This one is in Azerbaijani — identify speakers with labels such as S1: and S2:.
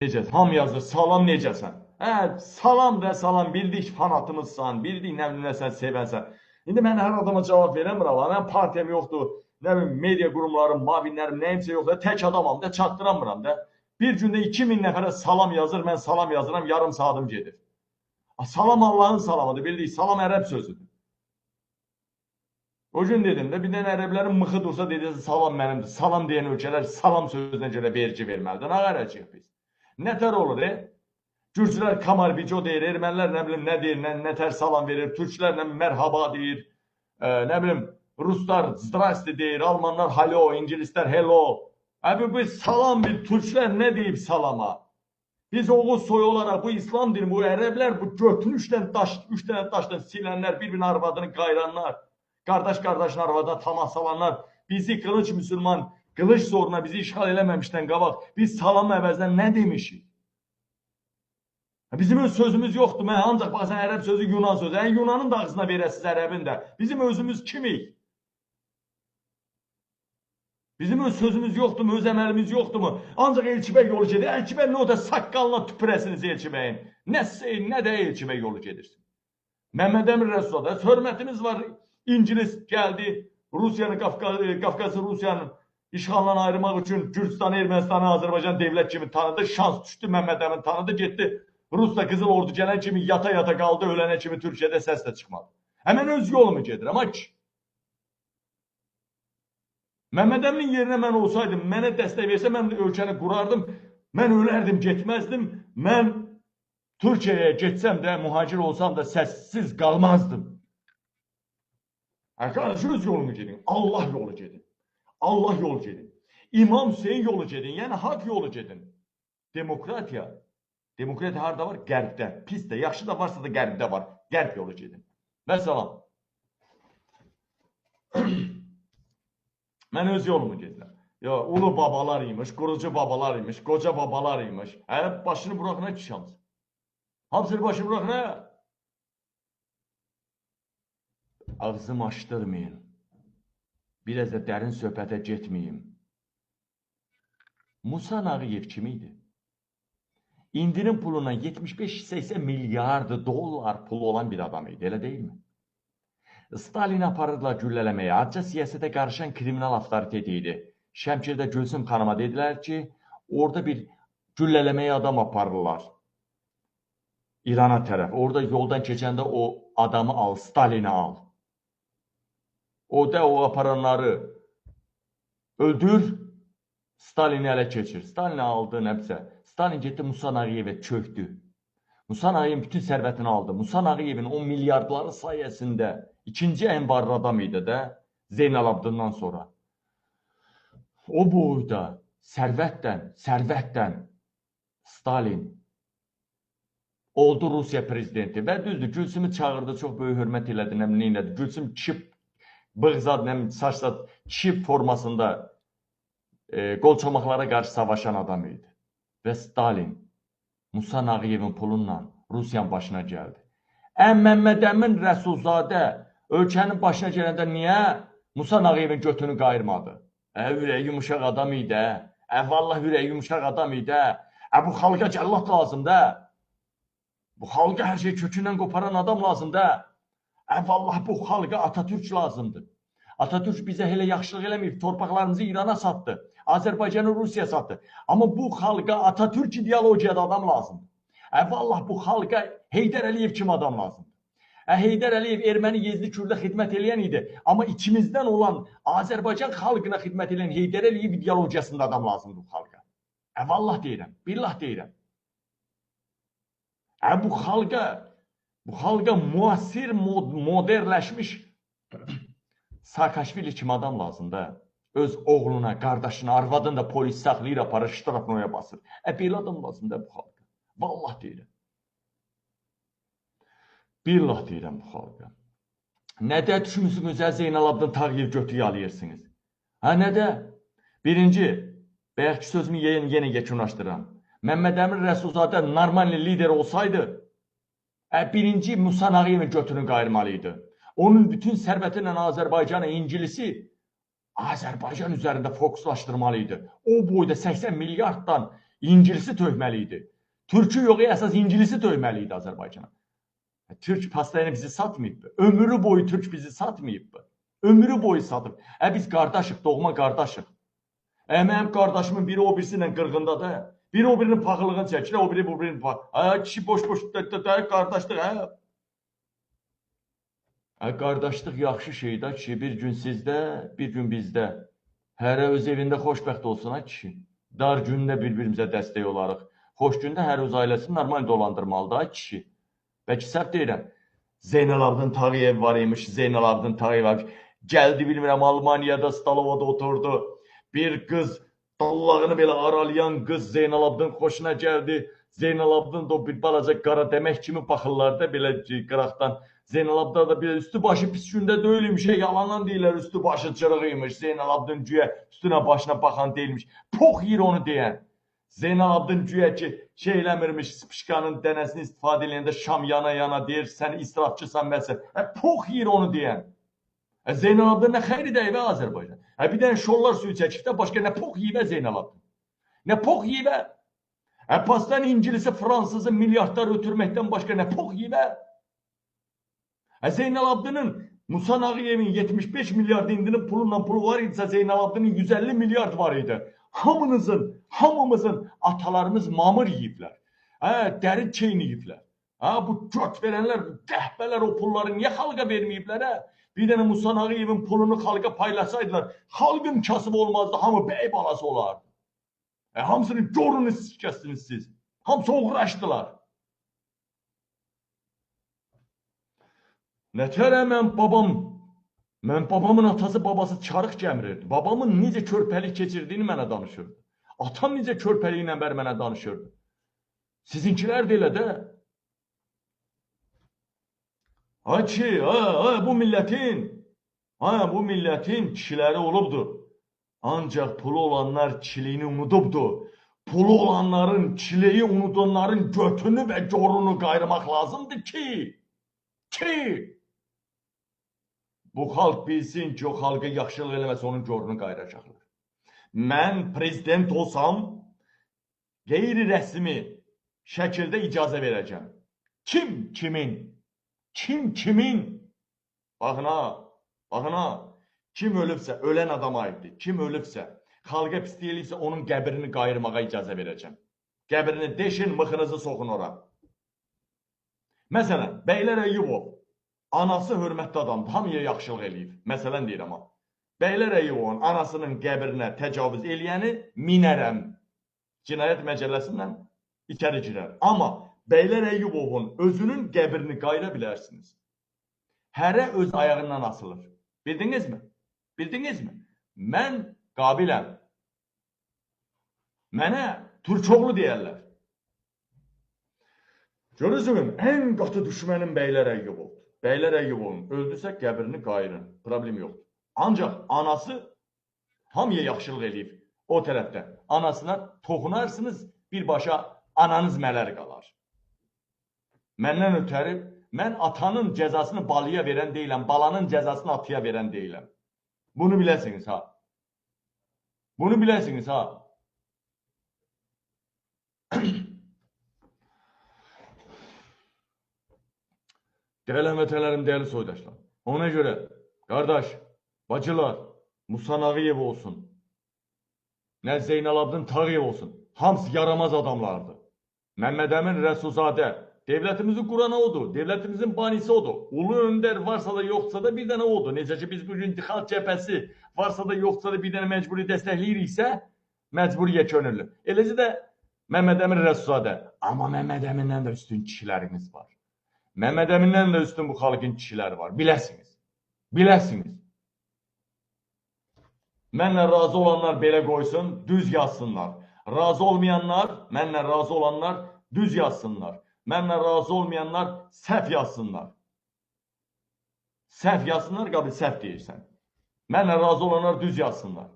S1: Necəsən? Ham yazır, salam necəsən? Hə, salam da salam, bildik fanatımızsan, bildik nə bilim nəsən sevənsən. İndi mən hər adama cavab verəmirəm, mən partiyam yoxdur, nə bilim media qurumlarım, mavinlərim, nəyimsə yoxdur, tək adamam da, çatdıramıram da. Bir gündə 2000 nəfərə salam yazır, mən salam yazıram, yarım saatim gedir. Salam Allahın salamıdır, bildik, salam ərəb sözüdür. O gün dedim də, bir dənə ərəblərin mıxı dursa dediniz, salam mənimdir. Salam deyən ölkələr salam sözünə görə vergi verməlidir. Nə qaracaq biz? Nətər olur, Gürcülər kamar bico deyir, ermənilər nə bilim nə deyir, nətər salam verir, türklər nə mərhaba deyir, nə bilim ruslar zdrasti deyir, almanlar halo, ingilislər hello. Abi bu salam bir, türklər nə deyib salama? Biz Oğuz soyu olaraq bu İslam dini, bu ərəblər, bu götünü üç dənə daşdan silənlər, bir-birinin arvadını qayranlar, qardaş-qardaşın arvadına tamah salanlar, bizi qılınc müsəlman, qılınc zoruna bizi işğal eləməmişdən qabaq, biz salam əvəzinə nə demişik? Bizim öz sözümüz yoxdur, mən ancaq baxsan ərəb sözü Yunan sözü, Yunanın da ağzına verəsiz ərəbin də, bizim özümüz kimik? Bizim öz sözümüz yoxdurmu, öz əməlimiz yoxdurmu? Ancaq elçibək yolu gedir, elçibək nə o da saqqalına tüpürəsiniz elçibəyin, nə də elçibək yolu gedirsin. Məmməd Əmin Rəsulada hörmətimiz var, İngilis gəldi, Rusiyanı, Qafqazı Rusiyanın işğaldan ayırmaq üçün Gürcistanı, Ermənistanı, Azərbaycan devlət kimi tanıdı, şans düşdü, Məmməd Əmin tanıdı, getdi. Rusla Qızıl Ordu gələn kimi yata-yata qaldı, ölənə kimi Türkiyədə səs də çıxmadı. Həmən öz yolumu gedirəm, aç. Məmməd Əminin yerinə mən olsaydım, mənə dəstək versə, mən ölkəni qurardım, mən ölərdim, getməzdim, mən Türkiyəyə getsəm də, mühacir olsam da səssiz qalmazdım. Qarşı öz yolumu gedin, Allah yolu gedin, Allah yolu gedin, İmam Hüseyin yolu gedin, yəni haqq yolu gedin. Demokratiya harada var? Qərbdə. Pis də, yaxşı da varsa da qərbdə var. Qərb yolu gedin. Və salam. Mən öz yolumu gedirəm. Ulu babalar imiş, qurucu babalar imiş, qoca babalar imiş. Başını bıraxına ki şans. Hamısını başını bıraxına. Ağzımı açdırmayın. Biraz da dərin söhbətə getməyim. Musa Nağıyev kim idi? İndirim puluna 75-80 milyard dolar pulu olan bir adam idi, elə deyilmi? Stalin aparırlar güllələməyə, acca siyasətə qarışan kriminal avtoritet idi. Şəmkirdə Gülsüm xanıma dedilər ki, orada bir güllələməyə adam aparırlar. İrana tərəf. Orada yoldan keçəndə o adamı al, Stalin'i al. O da o aparanları öldür, Stalin'i ələ keçir. Stalin'i aldı, nəbsə. Stalin getdi Musa Nağıyevə çöktü. Musa Nağıyevin bütün sərvətini aldı. Musa Nağıyevin o milyardları sayəsində ikinci ən varlı adam idi də Zeynalabdından sonra. O boyda sərvətdən Stalin oldu Rusiya prezidenti və düzdür, Gülsümü çağırdı, çox böyük hörmət elədi, nəmliyinədir. Gülsüm kişi bığzad, saçsad, kişi formasında qolçomaqlara qarşı savaşan adam idi. Və Stalin Musa Nağıyevin pulunla Rusiyanın başına gəldi. Məmməd Əmin Rəsulzadə ölkənin başına gələndə niyə Musa Nağıyevin götünü qayırmadı? Ürəyi yumuşaq adam idi, vallah ürəyi yumuşaq adam idi, bu xalqa cəllat lazımdır, bu xalqa hər şey kökündən qoparan adam lazımdır, vallah bu xalqa Atatürk lazımdır. Atatürk bizə elə yaxşılıq eləməyib, torpaqlarımızı İrana satdı, Azərbaycanı Rusiya satdı. Amma bu xalqa Atatürk ideologiyada adam lazımdır. Vallah bu xalqa Heydər Əliyev kimi adam lazımdır. Heydər Əliyev erməni yezdi kürdə xidmət eləyən idi. Amma içimizdən olan Azərbaycan xalqına xidmət eləyən Heydər Əliyev ideologiyasında adam lazımdır bu xalqa. Vallah deyirəm, billah deyirəm. Bu xalqa müasir, modernləşmiş Saakashvili kimi adam lazımdır. Öz oğluna, qardaşına, arvadını da polis saxlayır, aparır, ştrafnoya basır. Belə adam lazımdır bu xalqa. Vallah deyirəm. Billah deyirəm bu xalqa. Nədə düşmüsünüz, Zeynalabdin Tağıyev götüyü alırsınız? Nədə? Birinci, bəyək ki sözümü yenə yekunlaşdıram. Məmməd Əmin Rəsulzadə normal lider olsaydı, birinci Musa Nağıyevin götünü qayırmalıydı. Onun bütün sərvətinlə Azərbaycanı, İngilisi Azərbaycan üzərində fokuslaşdırmalıydı. O boyda 80 milyarddan İngilisi töhməli idi. Türkü yox, əsas İngilisi töhməli idi Azərbaycana. Türk pastayını bizi satmayıb. Ömrü boyu Türk bizi satmayıb. Ömrü boyu satıb. Biz qardaşıq, doğma qardaşıq. Mənim qardaşımın biri o birisiyle qırğındadır. Biri o birinin paxıllığını çəkir, o biri bu birinin paxıllığını. Kişi boş-boş qardaşlıq. Qardaşlıq yaxşı şeydir ki, bir gün sizdə, bir gün bizdə. Hərə öz evində xoşbəxt olsun ha kişi. Dar gündə bir-birimizə dəstək olarıq. Xoş gündə hər öz ailəsini normal dolandırmalıdır ha kişi. Bəlkə səhv deyirəm. Zeynalabdin Tağıyev var imiş, Zeynalabdin Tağıyev var imiş. Gəldi bilmirəm Almaniyada, Stalovada oturdu. Bir qız, dallağını belə aralayan qız Zeynalabdin xoşuna gəldi. Zeynalabdin da bir balaca qara demək kimi baxırlar da belə qıraqdan. Zeynalabdin da belə üstü başı pis gündə deyilmiş, yalandan deyirlər üstü başı çırığıymış. Zeynalabdin güya üstünə başına baxan deyilmiş. Pox yiyir onu deyən. Zeynalabdin güya ki eləmirmiş, spişkanın dənəsini istifadə edəndə şam yana deyir, sən israfçısan məsəl. Pox yiyir onu deyən. Zeynalabdin nə xeyri deyib Azərbaycan. Bir dənə şollar suyu çəkib də başqa nə pox yiyib Zeynalabdin. Nə pox yiyib. Pastan İngilisi, Fransızı milyardlar ötürməkdən başqa nə pox yiyib. Zeynalabdinin, Musa Nağıyevin 75 milyard indinin pulu var idisə Zeynalabdinin 150 milyard var idi. Hamımızın atalarımız mamır yiyiblər. Dəri çeyin yiyiblər. Bu göt verənlər, bu qəhbələr o pulları niyə xalqa verməyiblər? Bir dənə Musa Nağıyevin pulunu xalqa paylasaydılar, xalqın kasıb olmazdı, hamı bəy balası olardı. Hamısını görünü sikəsiniz siz. Hamısı uğraşdılar. Nətərə mən babamın atası babası çarıq gəmirirdi. Babamın necə körpəlik keçirdiyini mənə danışırdı. Atam necə körpəliyi ilə mənə danışırdı. Sizinkilər də elə də. Bu millətin kişiləri olubdur. Ancaq pulu olanlar kişiliyini unudubdur. Pulu olanların, kişiliyi unudanların götünü və gorunu qayırmaq lazımdır ki, bu xalq bilsin ki, o xalqa yaxşılıq eləməsə onun gorunu qayıracaqlar. Mən prezident olsam, qeyri-rəsmi şəkildə icazə verəcəm. Kim kimin? Baxın ha, kim ölübsə, ölən adam aiddir. Kim ölübsə, xalqa pislik eləyibsə, onun qəbrini qayırmağa icazə verəcəm. Qəbrini deşin, mıxınızı soxun ora. Məsələn, Bəylər Əyyubov, anası hörmətli adamdır, hamıya yaxşılıq eləyib. Məsələn deyirəm ha. Bəylər Əyyubovun anasının qəbrinə təcavüz eləyəni minərəm. Cinayət məcəlləsindən içəri girər. Amma Bəylər Əyyubovun özünün qəbrini qayıra bilərsiniz. Hərə öz ayağından asılır. Bildinizmi? Mən qabiləm. Mənə Türkoğlu deyərlər. Görürsünüz, ən qatı düşmənim Bəylər Əyyubovdur. Bəylər Əyyubovun öldüsə qəbrini qayırın. Problem yoxdur. Ancaq anası hamıya yaxşılıq eləyib o tərəfdən. Anasına toxunarsınız, birbaşa ananız mələr qalar. Məndən ötəri, mən atanın cəzasını balıya verən deyiləm, balanın cəzasını atıya verən deyiləm. Bunu biləsiniz ha. Dəyərli həmvətənlərim, dəyərli soydaşlar. Ona görə, qardaş, bacılar, Musa Nağıyev olsun, nə Zeynalabdin Tağıyev olsun, hamısı yaramaz adamlardır. Məmməd Əmin Rəsulzadə, devlətimizin quranı odur, devlətimizin banisi odur. Ulu öndər varsa da yoxsa da bir dənə odur. Necə ki biz bugün xalq cəbhəsi varsa da yoxsa da bir dənə məcburi dəstəkləyiriksə, məcburi yekönüllü. Eləcə də Məmməd Əmin Rəsulzadə. Amma Məmməd Əmindən də üstün kişilərimiz var. Məmməd Əmindən də üstün bu xalqın kişiləri var. Biləsiniz. Mənlə razı olanlar belə qoysun, düz yazsınlar. Razı olmayanlar, mənlə razı olanlar düz yazsınlar. Mənlə razı olmayanlar səhv yazsınlar. Səhv yazsınlar, qabil səhv deyirsən. Mənlə razı olanlar düz yazsınlar.